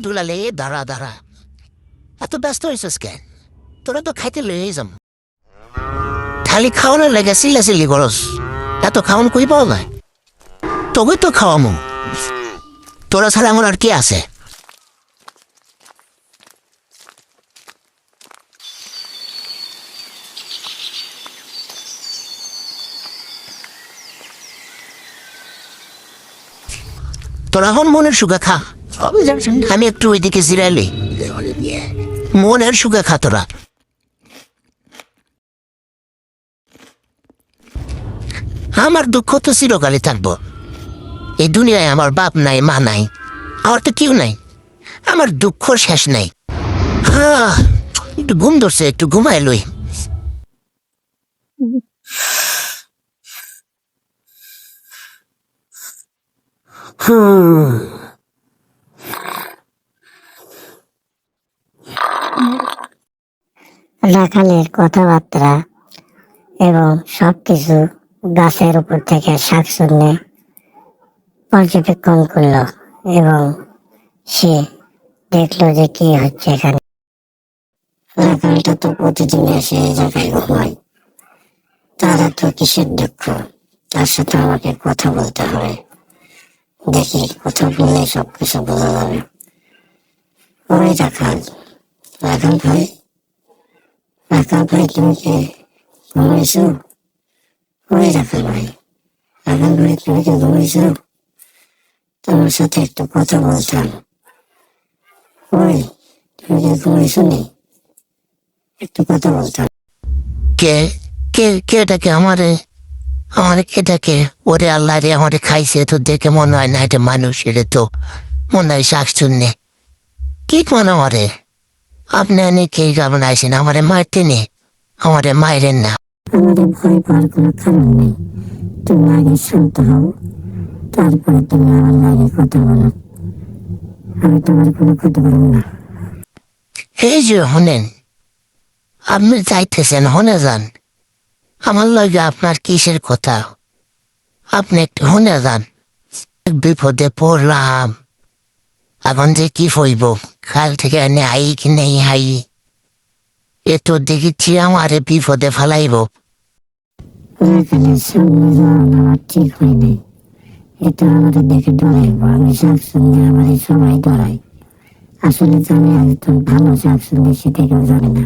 দুলালে দাঁড়া দাঁড়া, এত ব্যস্ত হয়েছিস কেন? তোরা তো খাইতে লয়ে যাম, খালি খাওয়ানোর লেগে চিল্লাচিল্লি করস। এত খাওয়ান কই পাওয়া যায়? তোকে তো খাওয়ামু, তোরা ছাড়া আমার আর কি আছে? তোরা এখন মনের সুখে খা, আমি একটু ওইদিকে জিরাইলি। মনের সুখে খা তোরা। আমার দুঃখ তো চিরকালই থাকবো। এই দুনিয়ায় আমার বাপ নাই, মা নাই, আমার তো কেউ নাই। আমার দুঃখ শেষ নাই। একটু ঘুম ধরছে, একটু ঘুমাই লই। রাখালের কথাবার্তা এবং সবকিছু গাছের উপর থেকে শাকসুন্নি পর্যবেক্ষণ করলো এবং সে দেখলো যে কি হচ্ছে এখানে। রাখালটা তো প্রতিদিন এসে এই জায়গায় ঘুমায়, তারা তো কিসের দুঃখ? তার সাথে আমাকে কথা বলতে হবে, দেখি কথা বললে সবকিছু বোঝা যাবে। ওই রাখাল, রাখাল ভাই, রাখাল ভাই তুমি কি ঘুমাইছো? ওই রাখাল ভাই, রাখাল ভাই তুমি কি ঘুমাইছো? তোমার সাথে একটু কথা বলতাম। ওই তুমি কি ঘুমাইছো নি? একটু কথা বলতাম। কে কে কে ডাকে আমারে? আমারে কে ডাকে? ওরে আল্লাহ রে, আমারে খাইছে তো দেখে মনে হয় না এটা মানুষ, এটা তো মনে হয় শাক শুননে। কি মনে আমারে? আপনি এনে কে কেমন আইসেন? আমারে মারতে নে, আমারে মাইরেন না। আমাদের ভয় পাওয়ার কোনো কারণ নেই। তুমি আগে শান্ত হও, তারপরে তুমি আমার লাগে কথা বলো। আমি তোমার কোনো ক্ষতি করবো না। এই যে হনেন, আপনি যাইতেছেন, হনে যান। আমার লগে আপনার কিসের কথা? আপনি একটু হনে যান। বিপদে পড়লাম, এখন যে কি হইব? কাল থেকে এনে আই কি নেই হাই, এ তো দেখেছি আমারে বিপদে ফেলাইব। রাখালের সামনে যাওয়া আমার ঠিক হয় নাই। এটা আমাদের দেখে ডরাইব। আমি শাকসুন্নি আমার সবাই ডরাই। আসলে জানি একজন ভালো শাকসুন্নি, সেটা কেউ জানে না।